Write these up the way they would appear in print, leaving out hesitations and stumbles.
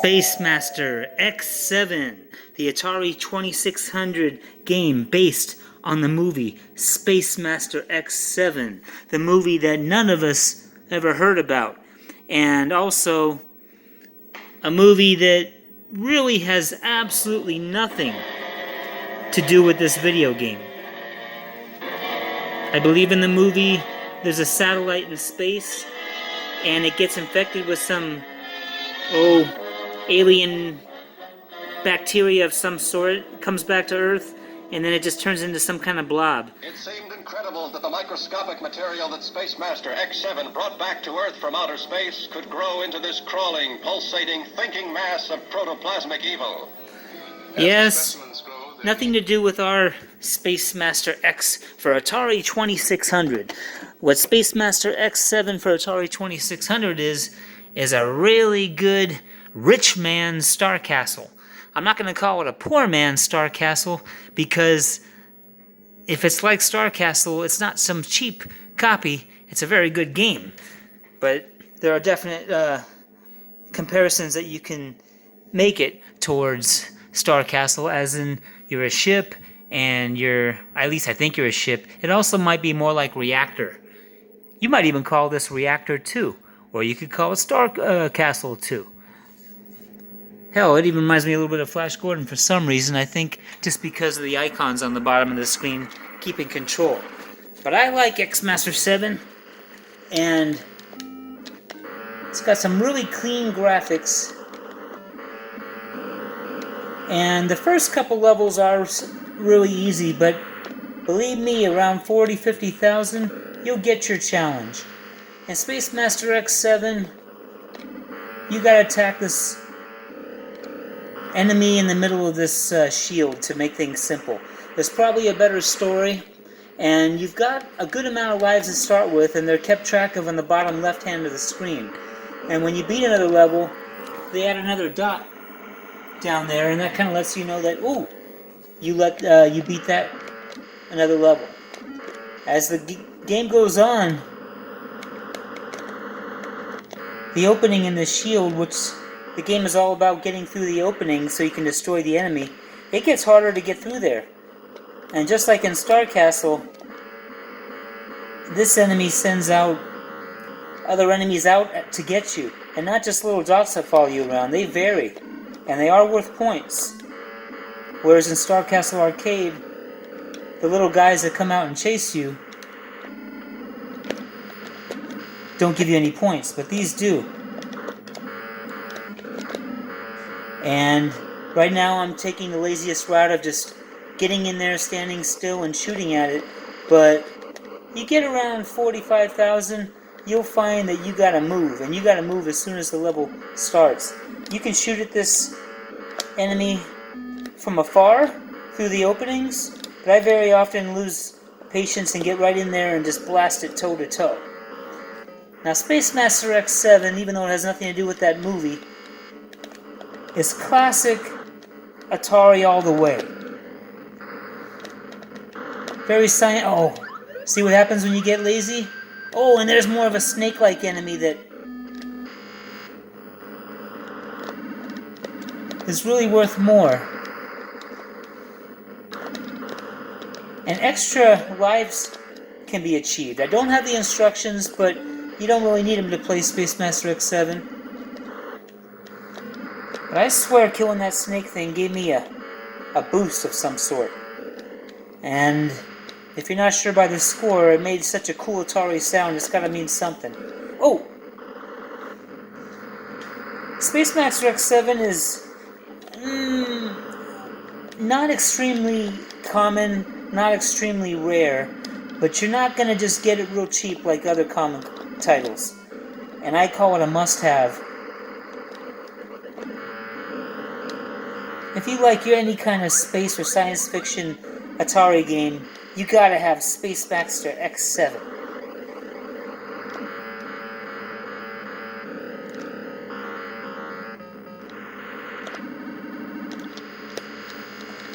SPACEMASTER X-7, the Atari 2600 game based on the movie SPACEMASTER X-7, the movie that none of us ever heard about, and also a movie that really has absolutely nothing to do with this video game. I believe in the movie there's a satellite in space and it gets infected with some alien bacteria of some sort, comes back to Earth, and then it just turns into some kind of blob. It seemed incredible that the microscopic material that SPACEMASTER X-7 brought back to Earth from outer space could grow into this crawling, pulsating, thinking mass of protoplasmic evil. Yes, nothing to do with our SPACEMASTER X for Atari 2600. What SPACEMASTer X-7 for Atari 2600 is a really good rich man's Star Castle. I'm not going to call it a poor man's Star Castle, because if it's like Star Castle, it's not some cheap copy. It's a very good game. But there are definite comparisons that you can make it towards Star Castle, as in you're a ship and at least I think you're a ship. It also might be more like Reactor. You might even call this Reactor 2, or you could call it Star Castle 2. Hell, it even reminds me a little bit of Flash Gordon for some reason, I think just because of the icons on the bottom of the screen keeping control. But I like X-Master 7, and it's got some really clean graphics. And the first couple levels are really easy, but believe me, around 40,000-50,000, you'll get your challenge. In SPACEMASTer X-7, you gotta attack this enemy in the middle of this shield to make things simple. There's probably a better story, and you've got a good amount of lives to start with, and they're kept track of on the bottom left hand of the screen. And when you beat another level, they add another dot down there, and that kind of lets you know that, ooh, you beat that another level. As the game goes on, the opening in the shield, which the game is all about getting through the opening so you can destroy the enemy, it gets harder to get through there. And just like in Star Castle, this enemy sends out other enemies out to get you. And not just little dots that follow you around, they vary. And they are worth points. Whereas in Star Castle Arcade, the little guys that come out and chase you don't give you any points, but these do. And right now I'm taking the laziest route of just getting in there, standing still, and shooting at it. But you get around 45,000, you'll find that you gotta move, and you gotta move as soon as the level starts. You can shoot at this enemy from afar through the openings, but I very often lose patience and get right in there and just blast it toe to toe. Now, SPACEMASTer X-7, even though it has nothing to do with that movie, is classic Atari all the way. Very oh, see what happens when you get lazy? Oh, and there's more of a snake-like enemy that is really worth more. And extra lives can be achieved. I don't have the instructions, but you don't really need them to play SPACEMASTer X-7. But I swear killing that snake thing gave me a boost of some sort. And if you're not sure by the score, it made such a cool Atari sound, it's gotta mean something. Oh! SPACEMASTer X-7 is not extremely common, not extremely rare, but you're not gonna just get it real cheap like other common titles. And I call it a must-have. If you like any kind of space or science fiction Atari game, you gotta have SPACEMASTer X-7.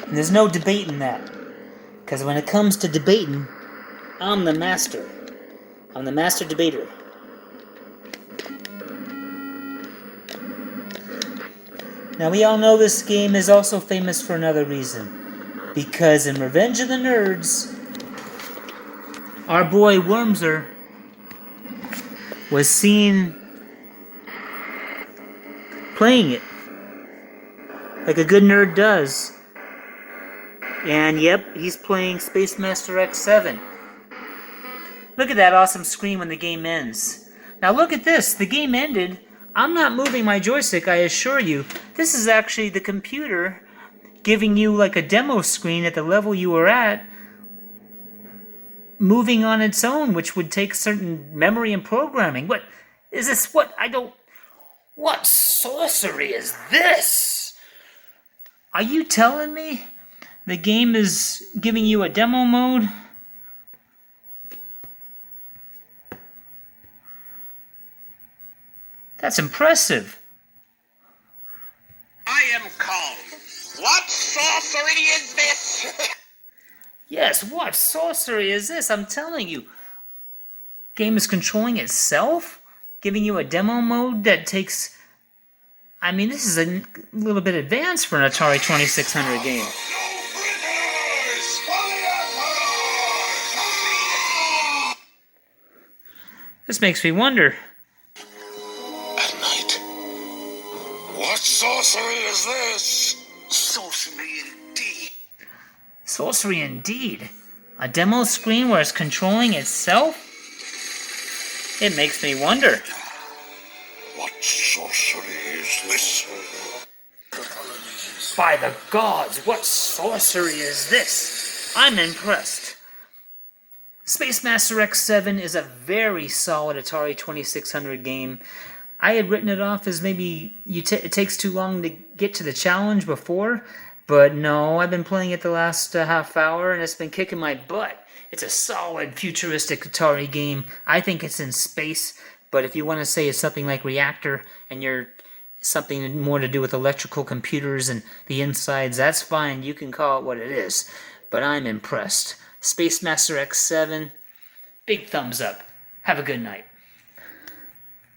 And there's no debating that. Because when it comes to debating, I'm the master. I'm the master debater. Now we all know this game is also famous for another reason. Because in Revenge of the Nerds, our boy Wormser was seen playing it. Like a good nerd does. And yep, he's playing SPACEMASTER X-7. Look at that awesome screen when the game ends. Now look at this, the game ended. I'm not moving my joystick, I assure you. This is actually the computer giving you like a demo screen at the level you were at, moving on its own, which would take certain memory and programming. What is this? What sorcery is this? Are you telling me the game is giving you a demo mode? That's impressive. I am calm. What sorcery is this? Yes, what sorcery is this? I'm telling you. Game is controlling itself? Giving you a demo mode that takes... I mean, this is a little bit advanced for an Atari 2600 game. This makes me wonder. At night. What sorcery is this? Sorcery indeed. Sorcery indeed. A demo screen where it's controlling itself? It makes me wonder. What sorcery is this? By the gods, what sorcery is this? I'm impressed. SPACEMASTER X-7 is a very solid Atari 2600 game. I had written it off as maybe it takes too long to get to the challenge before, but no, I've been playing it the last half hour and it's been kicking my butt. It's a solid futuristic Atari game. I think it's in space, but if you want to say it's something like Reactor and you're something more to do with electrical computers and the insides, that's fine. You can call it what it is. But I'm impressed. SPACEMASTER X-7, big thumbs up. Have a good night.